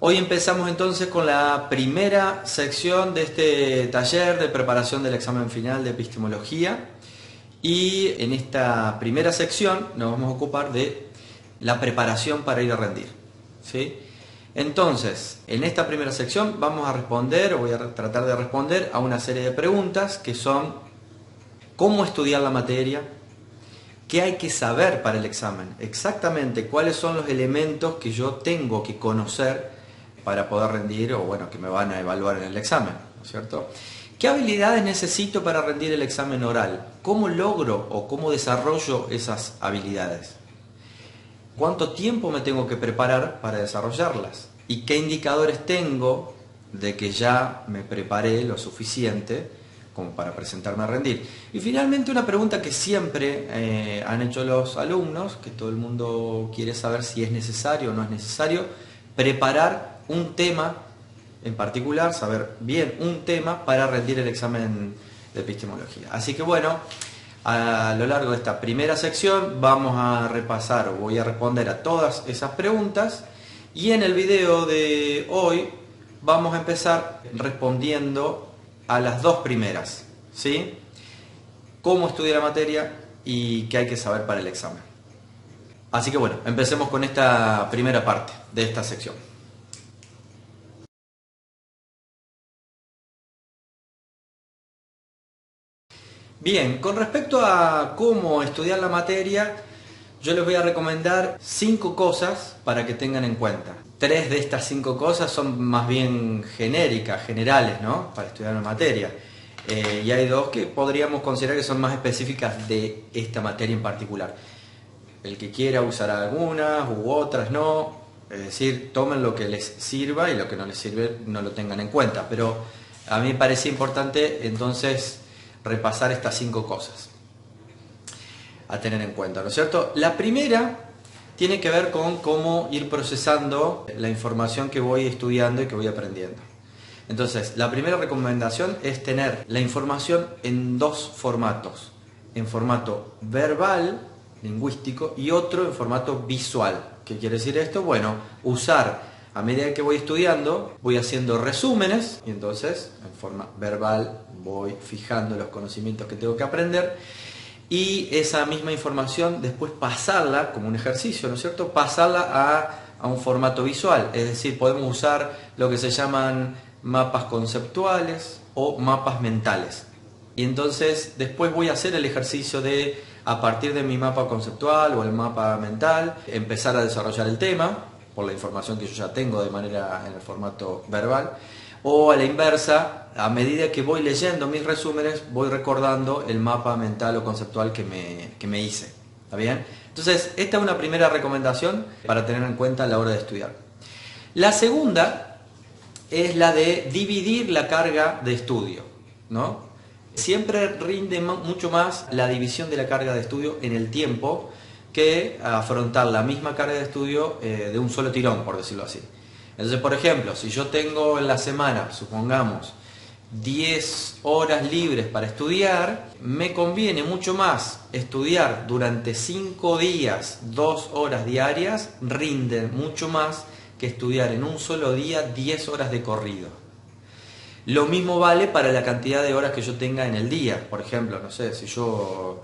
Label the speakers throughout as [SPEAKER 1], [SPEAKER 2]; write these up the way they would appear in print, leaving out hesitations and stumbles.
[SPEAKER 1] Hoy empezamos entonces con la primera sección de este taller de preparación del examen final de epistemología, y en esta primera sección nos vamos a ocupar de la preparación para ir a rendir, ¿sí? Entonces, en esta primera sección vamos a responder, o voy a tratar de responder a una serie de preguntas que son: ¿cómo estudiar la materia? ¿Qué hay que saber para el examen? Exactamente cuáles son los elementos que yo tengo que conocer para poder rendir, o bueno, que me van a evaluar en el examen, ¿no es cierto? ¿Qué habilidades necesito para rendir el examen oral? ¿Cómo logro o cómo desarrollo esas habilidades? ¿Cuánto tiempo me tengo que preparar para desarrollarlas? ¿Y qué indicadores tengo de que ya me preparé lo suficiente como para presentarme a rendir? Y finalmente, una pregunta que siempre han hecho los alumnos, que todo el mundo quiere saber si es necesario o no es necesario preparar un tema en particular, saber bien un tema para rendir el examen de epistemología. Así que bueno, a lo largo de esta primera sección vamos a repasar, o voy a responder a todas esas preguntas, y en el video de hoy vamos a empezar respondiendo a las dos primeras, ¿sí? ¿Cómo estudiar la materia y qué hay que saber para el examen? Así que bueno, empecemos con esta primera parte de esta sección. Bien, con respecto a cómo estudiar la materia, yo les voy a recomendar 5 cosas para que tengan en cuenta. 3 de estas 5 cosas son más bien genéricas, generales, ¿no? Para estudiar la materia. Y hay 2 que podríamos considerar que son más específicas de esta materia en particular. El que quiera usar algunas u otras no, es decir, tomen lo que les sirva, y lo que no les sirve no lo tengan en cuenta. Pero a mí me parece importante entonces repasar estas 5 cosas a tener en cuenta, ¿no es cierto? La primera tiene que ver con cómo ir procesando la información que voy estudiando y que voy aprendiendo. Entonces, la primera recomendación es tener la información en 2 formatos: en formato verbal, lingüístico, y otro en formato visual. ¿Qué quiere decir esto? Bueno, usar, a medida que voy estudiando, voy haciendo resúmenes, y entonces en forma verbal voy fijando los conocimientos que tengo que aprender, y esa misma información después pasarla como un ejercicio, ¿no es cierto? Pasarla a un formato visual, es decir, podemos usar lo que se llaman mapas conceptuales o mapas mentales. Y entonces después voy a hacer el ejercicio de, a partir de mi mapa conceptual o el mapa mental, empezar a desarrollar el tema por la información que yo ya tengo de manera en el formato verbal, o a la inversa, a medida que voy leyendo mis resúmenes, voy recordando el mapa mental o conceptual que me hice. ¿Está bien? Entonces, esta es una primera recomendación para tener en cuenta a la hora de estudiar. La segunda es la de dividir la carga de estudio, ¿no? Siempre rinde mucho más la división de la carga de estudio en el tiempo que afrontar la misma carga de estudio de un solo tirón, por decirlo así. Entonces, por ejemplo, si yo tengo en la semana, supongamos, 10 horas libres para estudiar, me conviene mucho más estudiar durante 5 días, 2 horas diarias, rinde mucho más que estudiar en un solo día 10 horas de corrido. Lo mismo vale para la cantidad de horas que yo tenga en el día. Por ejemplo, no sé, si yo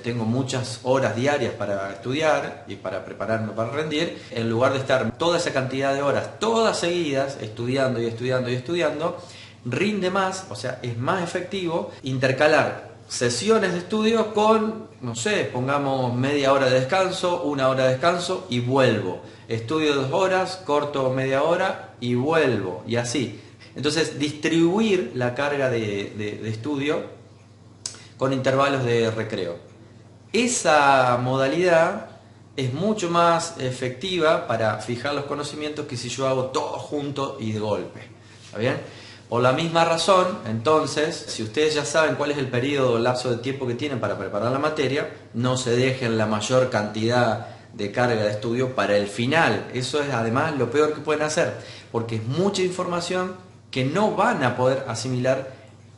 [SPEAKER 1] tengo muchas horas diarias para estudiar y para prepararme para rendir, en lugar de estar toda esa cantidad de horas todas seguidas estudiando y estudiando y estudiando, rinde más, o sea, es más efectivo intercalar sesiones de estudio con, no sé, pongamos media hora de descanso, 1 hora de descanso y vuelvo. Estudio 2 horas, corto media hora y vuelvo, y así. Entonces, distribuir la carga de estudio con intervalos de recreo. Esa modalidad es mucho más efectiva para fijar los conocimientos que si yo hago todo junto y de golpe. ¿Está bien? Por la misma razón, entonces, si ustedes ya saben cuál es el periodo o lapso de tiempo que tienen para preparar la materia, no se dejen la mayor cantidad de carga de estudio para el final. Eso es además lo peor que pueden hacer, porque es mucha información que no van a poder asimilar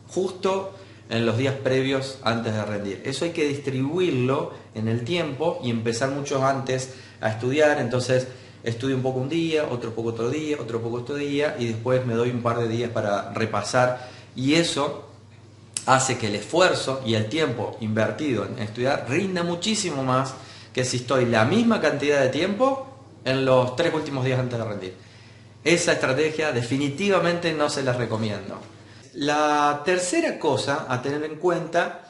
[SPEAKER 1] justo en los días previos antes de rendir. Eso hay que distribuirlo en el tiempo y empezar mucho antes a estudiar. Entonces, estudio un poco un día, otro poco otro día, otro poco otro día, y después me doy un par de días para repasar, y eso hace que el esfuerzo y el tiempo invertido en estudiar rinda muchísimo más que si estoy la misma cantidad de tiempo en los 3 últimos días antes de rendir. Esa estrategia definitivamente no se la recomiendo. La tercera cosa a tener en cuenta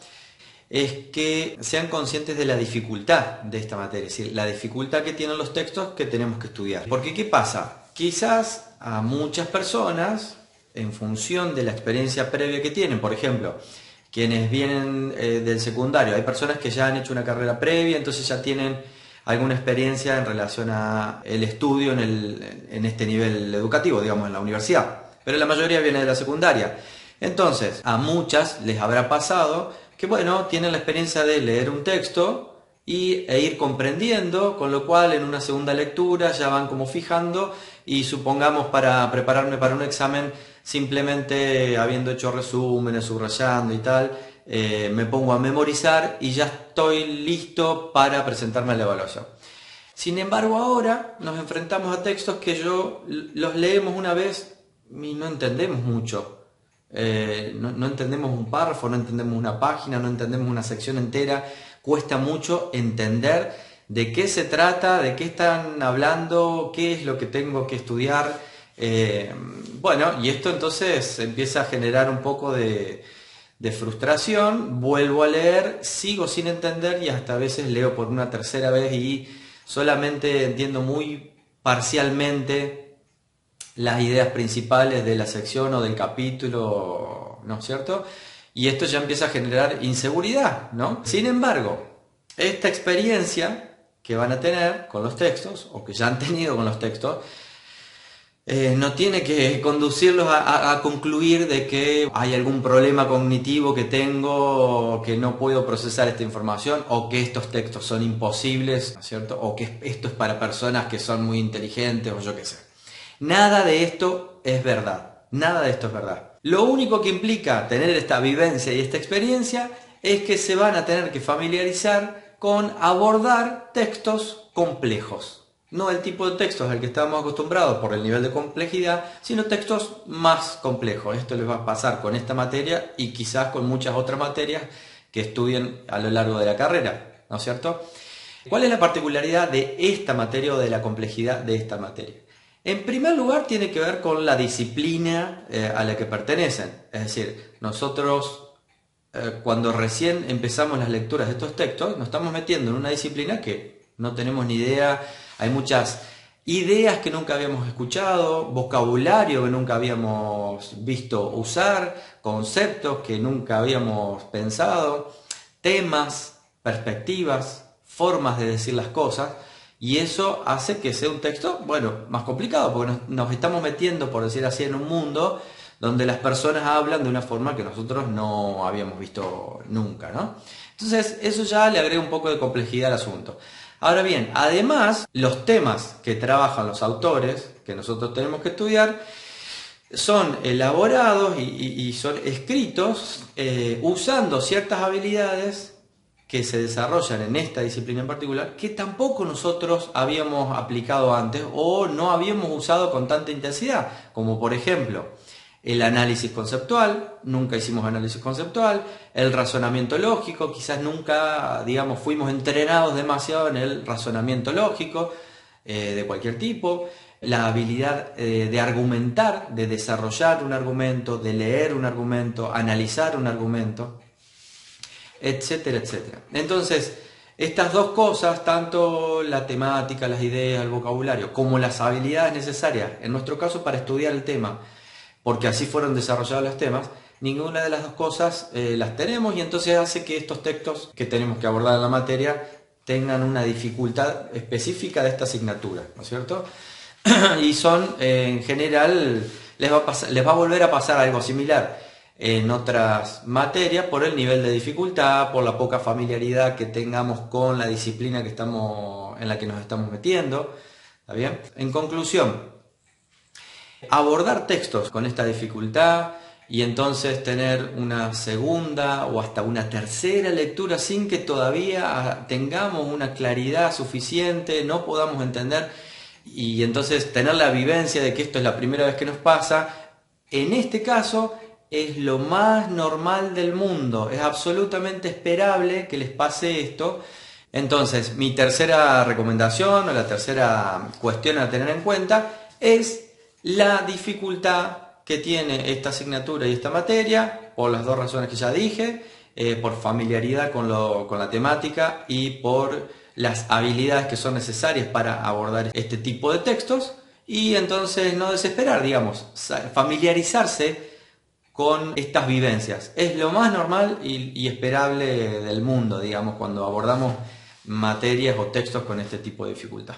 [SPEAKER 1] es que sean conscientes de la dificultad de esta materia, es decir, la dificultad que tienen los textos que tenemos que estudiar. Porque ¿qué pasa? Quizás a muchas personas, en función de la experiencia previa que tienen, por ejemplo, quienes vienen del secundario, hay personas que ya han hecho una carrera previa, entonces ya tienen alguna experiencia en relación a el estudio en este nivel educativo, digamos, en la universidad, pero la mayoría viene de la secundaria. Entonces, a muchas les habrá pasado que, bueno, tienen la experiencia de leer un texto e ir comprendiendo, con lo cual en una segunda lectura ya van como fijando, y supongamos para prepararme para un examen, simplemente habiendo hecho resúmenes, subrayando y tal, me pongo a memorizar y ya estoy listo para presentarme a la evaluación. Sin embargo, ahora nos enfrentamos a textos que los leemos una vez y no entendemos mucho. No entendemos un párrafo, no entendemos una página, no entendemos una sección entera. Cuesta mucho entender de qué se trata, de qué están hablando, qué es lo que tengo que estudiar. Bueno, y esto entonces empieza a generar un poco de frustración. Vuelvo a leer, sigo sin entender y hasta a veces leo por una tercera vez y solamente entiendo muy parcialmente las ideas principales de la sección o del capítulo, ¿no es cierto? Y esto ya empieza a generar inseguridad, ¿no? Sin embargo, esta experiencia que van a tener con los textos, o que ya han tenido con los textos, no tiene que conducirlos a concluir de que hay algún problema cognitivo que tengo, que no puedo procesar esta información, o que estos textos son imposibles, ¿no es cierto? O que esto es para personas que son muy inteligentes, o yo qué sé. Nada de esto es verdad, nada de esto es verdad. Lo único que implica tener esta vivencia y esta experiencia es que se van a tener que familiarizar con abordar textos complejos. No el tipo de textos al que estamos acostumbrados por el nivel de complejidad, sino textos más complejos. Esto les va a pasar con esta materia y quizás con muchas otras materias que estudien a lo largo de la carrera, ¿no es cierto? ¿Cuál es la particularidad de esta materia o de la complejidad de esta materia? En primer lugar, tiene que ver con la disciplina a la que pertenecen. Es decir, nosotros cuando recién empezamos las lecturas de estos textos, nos estamos metiendo en una disciplina que no tenemos ni idea. Hay muchas ideas que nunca habíamos escuchado, vocabulario que nunca habíamos visto usar, conceptos que nunca habíamos pensado, temas, perspectivas, formas de decir las cosas. Y eso hace que sea un texto, bueno, más complicado, porque nos estamos metiendo, por decir así, en un mundo donde las personas hablan de una forma que nosotros no habíamos visto nunca, ¿no? Entonces, eso ya le agrega un poco de complejidad al asunto. Ahora bien, además, los temas que trabajan los autores, que nosotros tenemos que estudiar, son elaborados y son escritos usando ciertas habilidades que se desarrollan en esta disciplina en particular, que tampoco nosotros habíamos aplicado antes o no habíamos usado con tanta intensidad, como por ejemplo el análisis conceptual. Nunca hicimos análisis conceptual, el razonamiento lógico, quizás nunca, digamos, fuimos entrenados demasiado en el razonamiento lógico de cualquier tipo, la habilidad de argumentar, de desarrollar un argumento, de leer un argumento, analizar un argumento, etcétera, etcétera. Entonces, estas dos cosas, tanto la temática, las ideas, el vocabulario, como las habilidades necesarias, en nuestro caso para estudiar el tema, porque así fueron desarrollados los temas, ninguna de las dos cosas las tenemos, y entonces hace que estos textos que tenemos que abordar en la materia tengan una dificultad específica de esta asignatura, ¿no es cierto? Y son, en general, les va a volver a pasar algo similar en otras materias por el nivel de dificultad, por la poca familiaridad que tengamos con la disciplina en la que nos estamos metiendo. ¿Está bien? En conclusión, abordar textos con esta dificultad y entonces tener una segunda o hasta una tercera lectura sin que todavía tengamos una claridad suficiente, no podamos entender, y entonces tener la vivencia de que esto es la primera vez que nos pasa, en este caso es lo más normal del mundo, es absolutamente esperable que les pase esto. Entonces, mi tercera recomendación o la tercera cuestión a tener en cuenta es la dificultad que tiene esta asignatura y esta materia, por las dos razones que ya dije, por familiaridad con la temática y por las habilidades que son necesarias para abordar este tipo de textos, y entonces no desesperar, digamos, familiarizarse con estas vivencias. Es lo más normal y esperable del mundo, digamos, cuando abordamos materias o textos con este tipo de dificultad.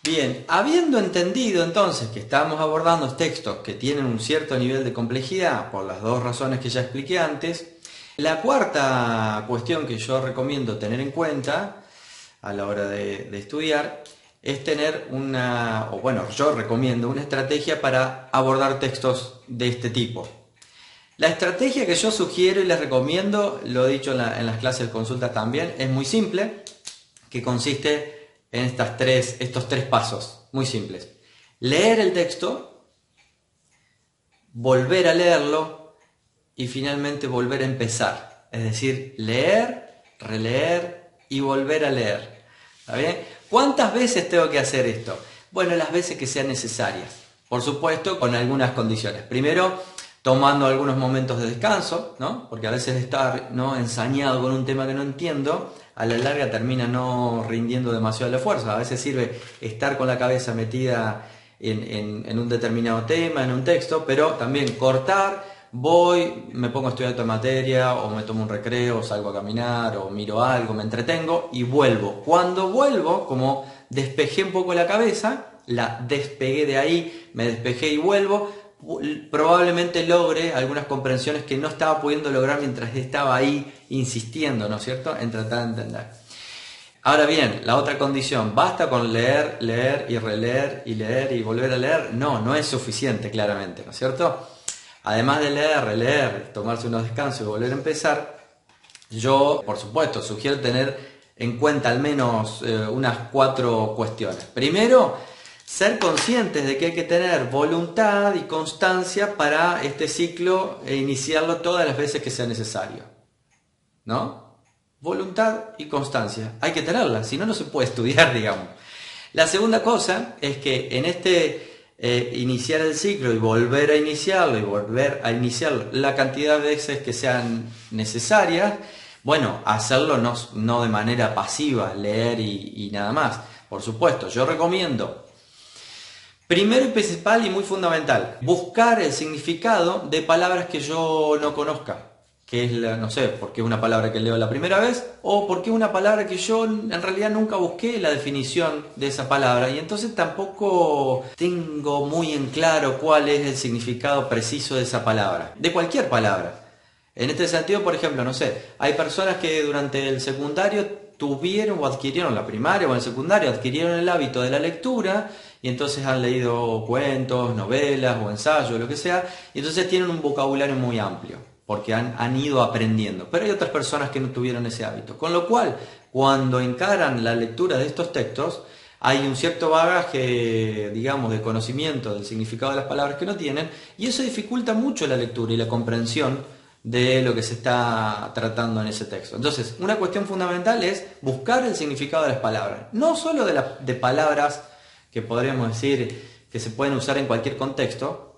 [SPEAKER 1] Bien, habiendo entendido entonces que estamos abordando textos que tienen un cierto nivel de complejidad por las dos razones que ya expliqué antes, la cuarta cuestión que yo recomiendo tener en cuenta a la hora de estudiar es tener yo recomiendo una estrategia para abordar textos de este tipo. La estrategia que yo sugiero y les recomiendo, lo he dicho en las clases de consulta también, es muy simple, que consiste en estos tres pasos, muy simples. Leer el texto, volver a leerlo y finalmente volver a empezar. Es decir, leer, releer y volver a leer. ¿Está bien? ¿Cuántas veces tengo que hacer esto? Bueno, las veces que sean necesarias. Por supuesto, con algunas condiciones. Primero, tomando algunos momentos de descanso, ¿no? Porque a veces estar ensañado con un tema que no entiendo, a la larga termina no rindiendo demasiado el esfuerzo. A veces sirve estar con la cabeza metida en un determinado tema, en un texto, pero también cortar, voy, me pongo a estudiar otra materia, o me tomo un recreo, o salgo a caminar, o miro algo, me entretengo y vuelvo. Cuando vuelvo, como despejé un poco la cabeza, la despegué de ahí, me despejé y vuelvo, probablemente logre algunas comprensiones que no estaba pudiendo lograr mientras estaba ahí insistiendo, ¿no es cierto?, en tratar de entender. Ahora bien, la otra condición, ¿basta con leer, leer y releer y leer y volver a leer? No, no es suficiente, claramente, ¿no es cierto? Además de leer, releer, tomarse unos descansos y volver a empezar, yo, por supuesto, sugiero tener en cuenta al menos unas 4 cuestiones. Primero, ser conscientes de que hay que tener voluntad y constancia para este ciclo e iniciarlo todas las veces que sea necesario, ¿no? Voluntad y constancia, hay que tenerla, si no, no se puede estudiar, digamos. La segunda cosa es que en iniciar el ciclo y volver a iniciarlo la cantidad de veces que sean necesarias, bueno, hacerlo no de manera pasiva, leer y nada más. Por supuesto, yo recomiendo, primero y principal y muy fundamental, buscar el significado de palabras que yo no conozca. Que es, no sé, porque es una palabra que leo la primera vez, o porque es una palabra que yo en realidad nunca busqué la definición de esa palabra, y entonces tampoco tengo muy en claro cuál es el significado preciso de esa palabra, de cualquier palabra. En este sentido, por ejemplo, no sé, hay personas que durante el secundario tuvieron o adquirieron, la primaria o el secundario, adquirieron el hábito de la lectura, y entonces han leído cuentos, novelas o ensayos, lo que sea, y entonces tienen un vocabulario muy amplio, porque han ido aprendiendo. Pero hay otras personas que no tuvieron ese hábito. Con lo cual, cuando encaran la lectura de estos textos, hay un cierto bagaje, digamos, de conocimiento del significado de las palabras que no tienen, y eso dificulta mucho la lectura y la comprensión de lo que se está tratando en ese texto. Entonces, una cuestión fundamental es buscar el significado de las palabras. No solo de palabras que podríamos decir que se pueden usar en cualquier contexto,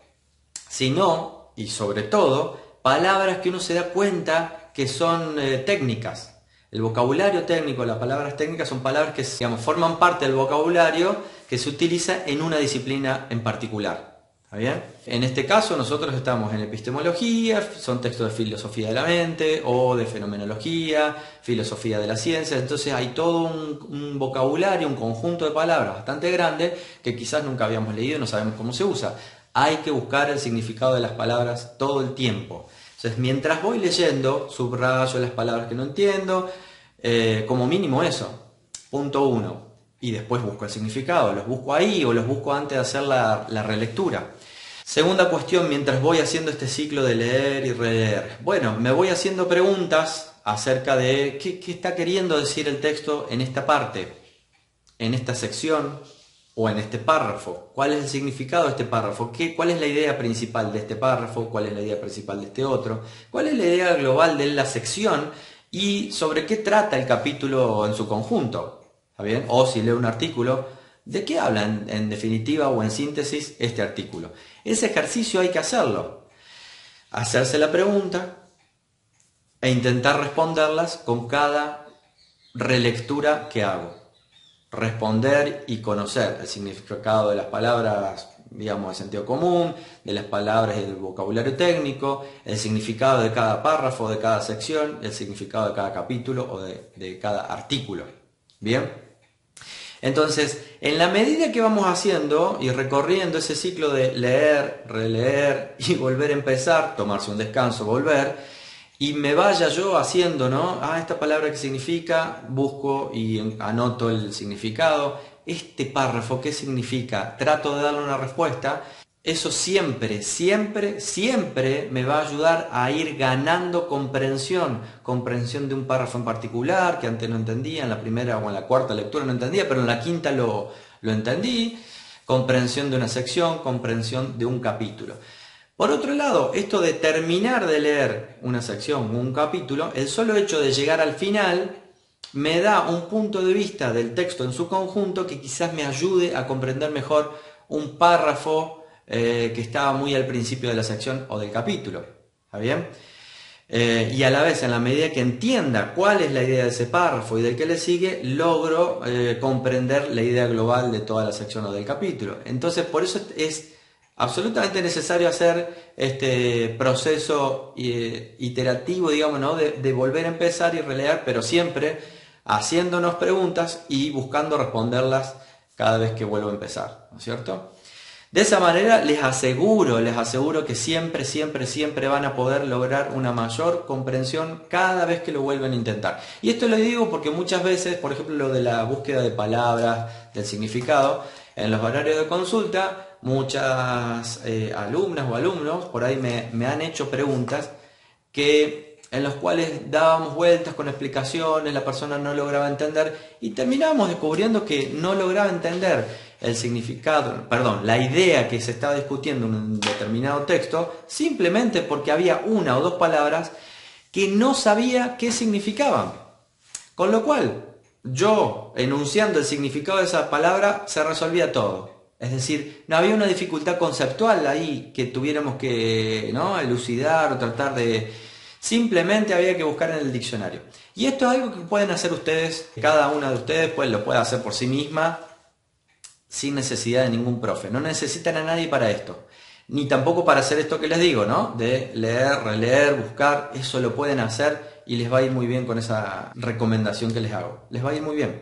[SPEAKER 1] sino, y sobre todo, palabras que uno se da cuenta que son técnicas. El vocabulario técnico, las palabras técnicas son palabras que, digamos, forman parte del vocabulario que se utiliza en una disciplina en particular. ¿Está bien? En este caso nosotros estamos en epistemología, son textos de filosofía de la mente o de fenomenología, filosofía de la ciencia, entonces hay todo un vocabulario, un conjunto de palabras bastante grande que quizás nunca habíamos leído y no sabemos cómo se usa. Hay que buscar el significado de las palabras todo el tiempo. Entonces, mientras voy leyendo, subrayo las palabras que no entiendo, como mínimo eso, punto 1. Y después busco el significado, los busco ahí o los busco antes de hacer la relectura. Segunda cuestión, mientras voy haciendo este ciclo de leer y releer. Bueno, me voy haciendo preguntas acerca de qué está queriendo decir el texto en esta parte. en esta sección o en este párrafo? ¿Cuál es el significado de este párrafo? ¿Cuál es la idea principal de este párrafo? ¿Cuál es la idea principal de este otro? ¿Cuál es la idea global de la sección? ¿Y sobre qué trata el capítulo en su conjunto? ¿Está bien? O si leo un artículo, ¿de qué habla en definitiva o en síntesis este artículo? Ese ejercicio hay que hacerlo. Hacerse la pregunta e intentar responderlas con cada relectura que hago. Responder y conocer el significado de las palabras, digamos, de sentido común, de las palabras y del vocabulario técnico, el significado de cada párrafo, de cada sección, el significado de cada capítulo o de cada artículo. ¿Bien? Entonces, en la medida que vamos haciendo y recorriendo ese ciclo de leer, releer y volver a empezar, tomarse un descanso, volver, y me vaya yo haciendo, ¿no? Esta palabra qué significa, busco y anoto el significado. Este párrafo, ¿qué significa? Trato de darle una respuesta. Eso siempre, siempre, siempre me va a ayudar a ir ganando comprensión de un párrafo en particular, que antes no entendía, en la primera o en la cuarta lectura no entendía, pero en la quinta lo entendí. Comprensión de una sección, comprensión de un capítulo. Por otro lado, esto de terminar de leer una sección o un capítulo, el solo hecho de llegar al final me da un punto de vista del texto en su conjunto que quizás me ayude a comprender mejor un párrafo que estaba muy al principio de la sección o del capítulo. ¿Está bien? Y a la vez, en la medida que entienda cuál es la idea de ese párrafo y del que le sigue, logro comprender la idea global de toda la sección o del capítulo. Entonces, por eso es absolutamente necesario hacer este proceso iterativo, digamos, ¿no? de volver a empezar y releer, pero siempre haciéndonos preguntas y buscando responderlas cada vez que vuelvo a empezar, ¿no es cierto? De esa manera les aseguro que siempre, siempre, siempre van a poder lograr una mayor comprensión cada vez que lo vuelven a intentar. Y esto lo digo porque muchas veces, por ejemplo, lo de la búsqueda de palabras, del significado, en los horarios de consulta, muchas alumnas o alumnos por ahí me han hecho preguntas en los cuales dábamos vueltas con explicaciones, la persona no lograba entender y terminábamos descubriendo que no lograba entender el significado, la idea que se estaba discutiendo en un determinado texto, simplemente porque había una o dos palabras que no sabía qué significaban. Con lo cual, yo enunciando el significado de esa palabra se resolvía todo. Es decir, no había una dificultad conceptual ahí que tuviéramos que elucidar o tratar de... Simplemente había que buscar en el diccionario. Y esto es algo que pueden hacer ustedes, cada una de ustedes pues lo puede hacer por sí misma, sin necesidad de ningún profe. No necesitan a nadie para esto. Ni tampoco para hacer esto que les digo, ¿no? De leer, releer, buscar. Eso lo pueden hacer y les va a ir muy bien con esa recomendación que les hago. Les va a ir muy bien.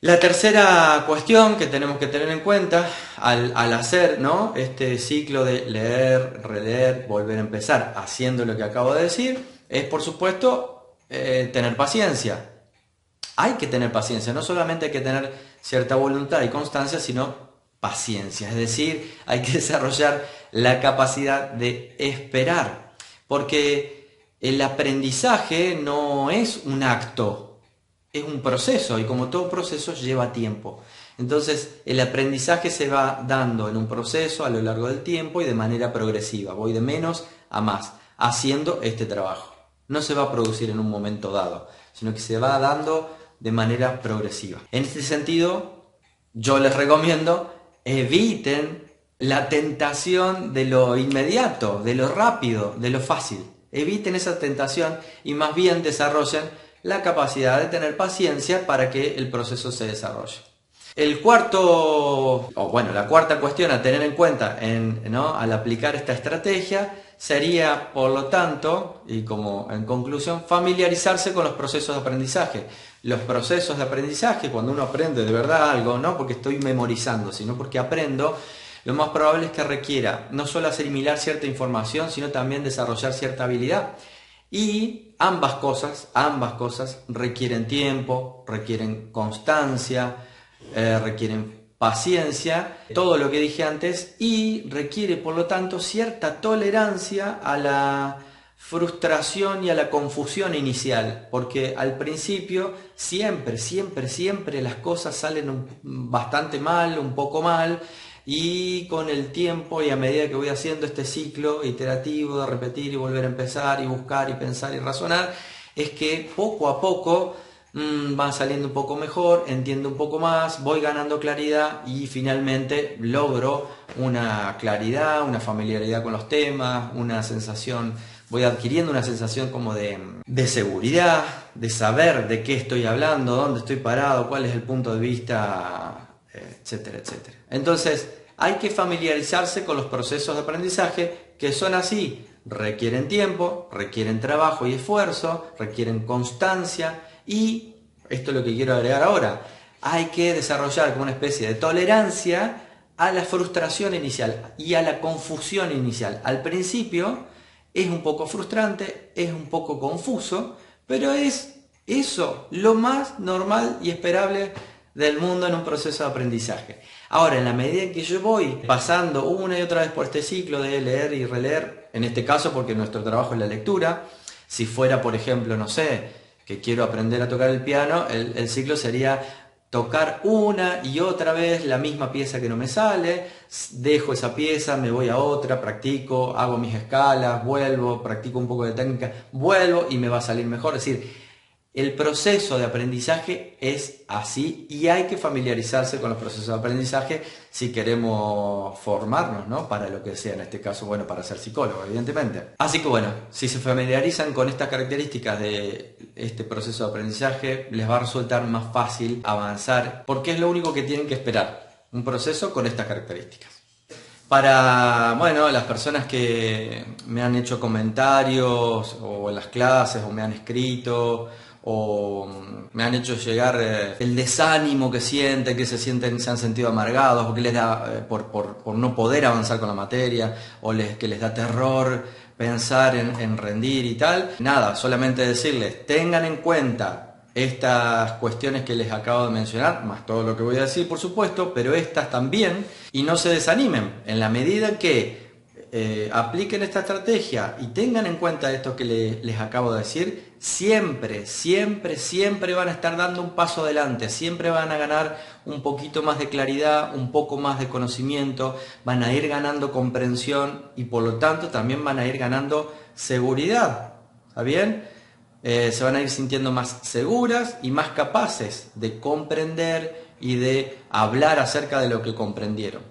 [SPEAKER 1] La tercera cuestión que tenemos que tener en cuenta al hacer, ¿no? este ciclo de leer, releer, volver a empezar, haciendo lo que acabo de decir, es por supuesto tener paciencia. Hay que tener paciencia, no solamente hay que tener cierta voluntad y constancia, sino paciencia. Es decir, hay que desarrollar la capacidad de esperar, porque el aprendizaje no es un acto, es un proceso y como todo proceso lleva tiempo. Entonces el aprendizaje se va dando en un proceso a lo largo del tiempo y de manera progresiva. Voy de menos a más haciendo este trabajo. No se va a producir en un momento dado, sino que se va dando de manera progresiva. En este sentido, yo les recomiendo eviten la tentación de lo inmediato, de lo rápido, de lo fácil. Eviten esa tentación y más bien desarrollen la capacidad de tener paciencia para que el proceso se desarrolle. La cuarta cuestión a tener en cuenta al aplicar esta estrategia sería, por lo tanto, y como en conclusión, familiarizarse con los procesos de aprendizaje. Los procesos de aprendizaje, cuando uno aprende de verdad algo, no porque estoy memorizando, sino porque aprendo, lo más probable es que requiera no solo asimilar cierta información, sino también desarrollar cierta habilidad. Y ambas cosas requieren tiempo, requieren constancia, requieren paciencia, todo lo que dije antes, y requiere por lo tanto cierta tolerancia a frustración y a la confusión inicial, porque al principio siempre las cosas salen bastante mal, un poco mal, y con el tiempo y a medida que voy haciendo este ciclo iterativo de repetir y volver a empezar y buscar y pensar y razonar, es que poco a poco va saliendo un poco mejor, entiendo un poco más, voy ganando claridad y finalmente logro una claridad, una familiaridad con los temas, una sensación, voy adquiriendo una sensación como de seguridad, de saber de qué estoy hablando, dónde estoy parado, cuál es el punto de vista, etcétera, etcétera. Entonces, hay que familiarizarse con los procesos de aprendizaje que son así, requieren tiempo, requieren trabajo y esfuerzo, requieren constancia y, esto es lo que quiero agregar ahora, hay que desarrollar como una especie de tolerancia a la frustración inicial y a la confusión inicial. Al principio es un poco frustrante, es un poco confuso, pero es eso lo más normal y esperable del mundo en un proceso de aprendizaje. Ahora, en la medida en que yo voy pasando una y otra vez por este ciclo de leer y releer, en este caso porque nuestro trabajo es la lectura, si fuera, por ejemplo, no sé, que quiero aprender a tocar el piano, el ciclo sería tocar una y otra vez la misma pieza que no me sale, dejo esa pieza, me voy a otra, practico, hago mis escalas, vuelvo, practico un poco de técnica, vuelvo y me va a salir mejor. Es decir, el proceso de aprendizaje es así y hay que familiarizarse con los procesos de aprendizaje si queremos formarnos, ¿no? Para lo que sea, en este caso, bueno, para ser psicólogo, evidentemente. Así que bueno, si se familiarizan con estas características de este proceso de aprendizaje, les va a resultar más fácil avanzar, porque es lo único que tienen que esperar, un proceso con estas características. Para, bueno, las personas que me han hecho comentarios o en las clases o me han escrito o me han hecho llegar el desánimo que sienten, que se han sentido amargados o que les da por no poder avanzar con la materia o que les da terror pensar en rendir y tal. Nada, solamente decirles, tengan en cuenta estas cuestiones que les acabo de mencionar, más todo lo que voy a decir, por supuesto, pero estas también, y no se desanimen. En la medida que apliquen esta estrategia y tengan en cuenta esto que les acabo de decir, siempre van a estar dando un paso adelante, siempre van a ganar un poquito más de claridad, un poco más de conocimiento, van a ir ganando comprensión y por lo tanto también van a ir ganando seguridad. ¿Está bien? Se van a ir sintiendo más seguras y más capaces de comprender y de hablar acerca de lo que comprendieron.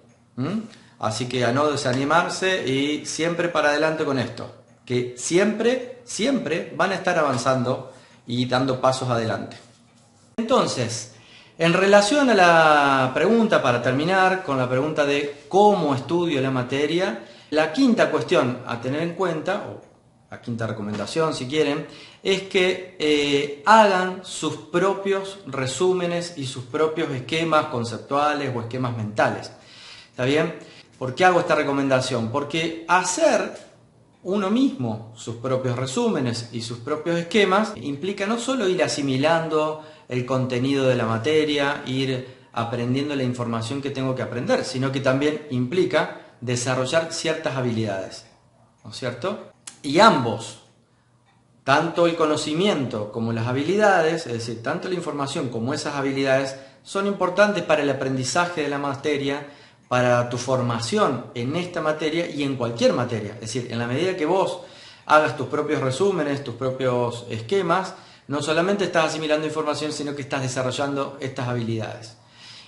[SPEAKER 1] Así que a no desanimarse y siempre para adelante con esto, que siempre van a estar avanzando y dando pasos adelante. Entonces, en relación a la pregunta, para terminar con la pregunta de cómo estudio la materia, la quinta cuestión a tener en cuenta, o la quinta recomendación si quieren, es que hagan sus propios resúmenes y sus propios esquemas conceptuales o esquemas mentales. ¿Está bien? ¿Por qué hago esta recomendación? Porque hacer uno mismo sus propios resúmenes y sus propios esquemas implica no solo ir asimilando el contenido de la materia, ir aprendiendo la información que tengo que aprender, sino que también implica desarrollar ciertas habilidades, ¿no es cierto? Y ambos, tanto el conocimiento como las habilidades, es decir, tanto la información como esas habilidades, son importantes para el aprendizaje de la materia, para tu formación en esta materia y en cualquier materia. Es decir, en la medida que vos hagas tus propios resúmenes, tus propios esquemas, no solamente estás asimilando información, sino que estás desarrollando estas habilidades.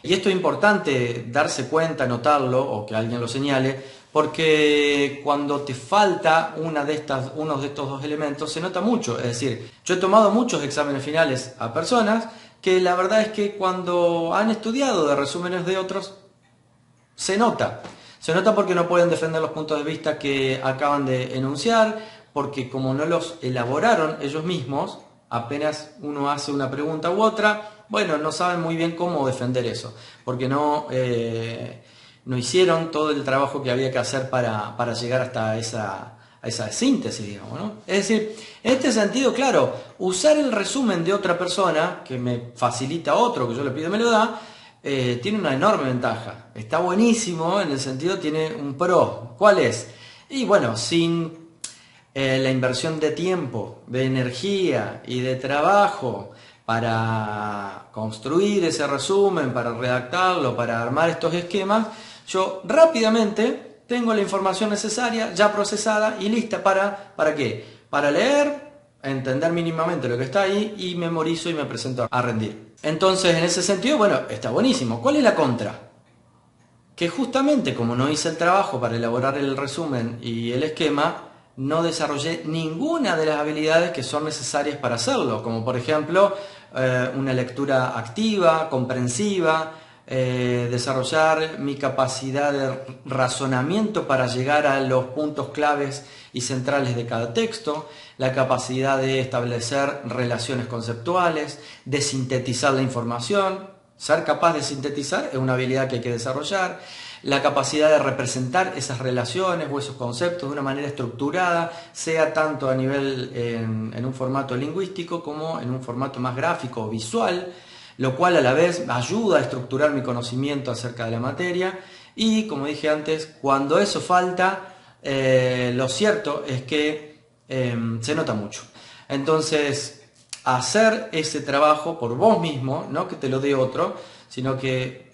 [SPEAKER 1] Y esto es importante darse cuenta, notarlo o que alguien lo señale, porque cuando te falta uno de estos dos elementos se nota mucho. Es decir, yo he tomado muchos exámenes finales a personas que la verdad es que cuando han estudiado de resúmenes de otros, se nota porque no pueden defender los puntos de vista que acaban de enunciar, porque como no los elaboraron ellos mismos, apenas uno hace una pregunta u otra, bueno, no saben muy bien cómo defender eso, porque no hicieron todo el trabajo que había que hacer para llegar hasta esa síntesis, digamos, ¿no? Es decir, en este sentido, claro, usar el resumen de otra persona, que me facilita otro, que yo le pido me lo da, tiene una enorme ventaja. Está buenísimo, en el sentido tiene un pro. ¿Cuál es? Y bueno, sin la inversión de tiempo, de energía y de trabajo para construir ese resumen, para redactarlo, para armar estos esquemas, yo rápidamente tengo la información necesaria ya procesada y lista ¿para qué? Para leer, entender mínimamente lo que está ahí y memorizo y me presento a rendir. Entonces, en ese sentido, bueno, está buenísimo. ¿Cuál es la contra? Que justamente como no hice el trabajo para elaborar el resumen y el esquema, no desarrollé ninguna de las habilidades que son necesarias para hacerlo, como por ejemplo una lectura activa, comprensiva, desarrollar mi capacidad de razonamiento para llegar a los puntos claves y centrales de cada texto, la capacidad de establecer relaciones conceptuales, de sintetizar la información. Ser capaz de sintetizar es una habilidad que hay que desarrollar. La capacidad de representar esas relaciones o esos conceptos de una manera estructurada, sea tanto a nivel en un formato lingüístico como en un formato más gráfico o visual, lo cual a la vez ayuda a estructurar mi conocimiento acerca de la materia. Y como dije antes, cuando eso falta, lo cierto es que se nota mucho. Entonces, hacer ese trabajo por vos mismo, no que te lo dé otro, sino que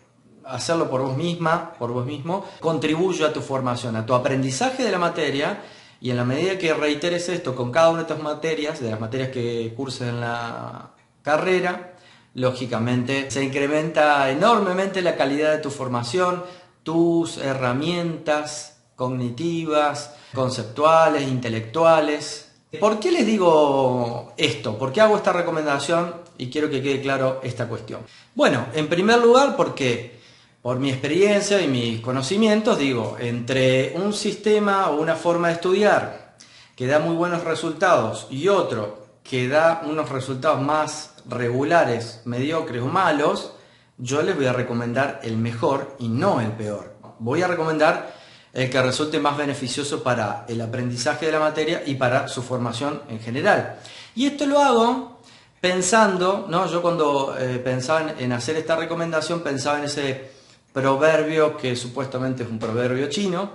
[SPEAKER 1] hacerlo por vos misma, por vos mismo, contribuye a tu formación, a tu aprendizaje de la materia, y en la medida que reiteres esto con cada una de estas materias, de las materias que curses en la carrera, lógicamente se incrementa enormemente la calidad de tu formación, tus herramientas cognitivas, conceptuales, intelectuales. ¿Por qué les digo esto? ¿Por qué hago esta recomendación? Y quiero que quede claro esta cuestión. Bueno, en primer lugar porque por mi experiencia y mis conocimientos, digo, entre un sistema o una forma de estudiar que da muy buenos resultados y otro que da unos resultados más regulares, mediocres o malos, yo les voy a recomendar el mejor y no el peor. Voy a recomendar el que resulte más beneficioso para el aprendizaje de la materia y para su formación en general. Y esto lo hago pensando, ¿no? Yo cuando pensaba en hacer esta recomendación pensaba en ese proverbio que supuestamente es un proverbio chino,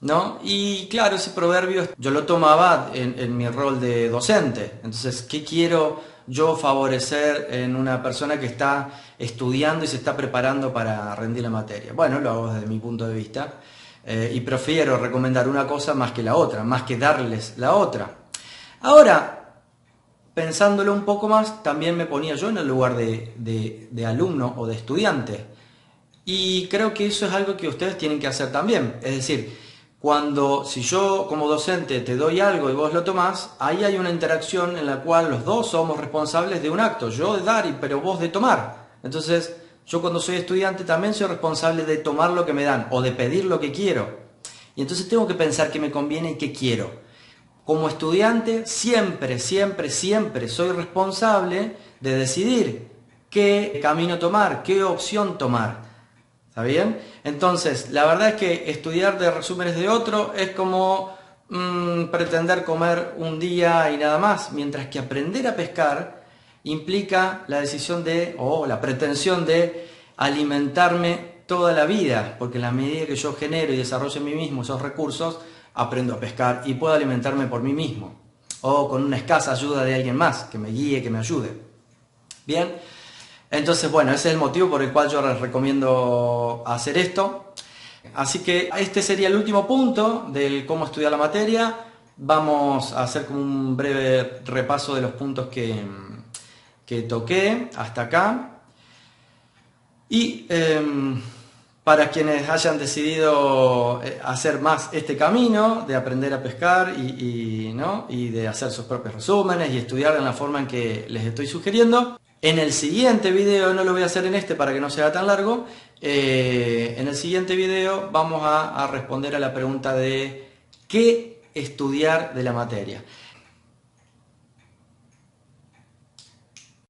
[SPEAKER 1] ¿no? Y claro, ese proverbio yo lo tomaba en mi rol de docente. Entonces, ¿qué quiero yo favorecer en una persona que está estudiando y se está preparando para rendir la materia? Bueno, lo hago desde mi punto de vista. Y prefiero recomendar una cosa más que la otra, más que darles la otra. Ahora, pensándolo un poco más, también me ponía yo en el lugar de alumno o de estudiante. Y creo que eso es algo que ustedes tienen que hacer también. Es decir, si yo como docente te doy algo y vos lo tomás, ahí hay una interacción en la cual los dos somos responsables de un acto. Yo de dar, pero vos de tomar. Entonces, yo cuando soy estudiante también soy responsable de tomar lo que me dan o de pedir lo que quiero. Y entonces tengo que pensar qué me conviene y qué quiero. Como estudiante siempre soy responsable de decidir qué camino tomar, qué opción tomar. ¿Está bien? Entonces, la verdad es que estudiar de resúmenes de otro es como pretender comer un día y nada más, mientras que aprender a pescar implica la decisión o la pretensión de alimentarme toda la vida, porque en la medida que yo genero y desarrollo en mí mismo esos recursos, aprendo a pescar y puedo alimentarme por mí mismo, o con una escasa ayuda de alguien más, que me guíe, que me ayude. Bien, entonces bueno, ese es el motivo por el cual yo les recomiendo hacer esto. Así que este sería el último punto del cómo estudiar la materia. Vamos a hacer como un breve repaso de los puntos que toqué hasta acá. Y para quienes hayan decidido hacer más este camino de aprender a pescar y de hacer sus propios resúmenes y estudiar en la forma en que les estoy sugiriendo, en el siguiente video, no lo voy a hacer en este para que no sea tan largo, en el siguiente video vamos a responder a la pregunta de qué estudiar de la materia.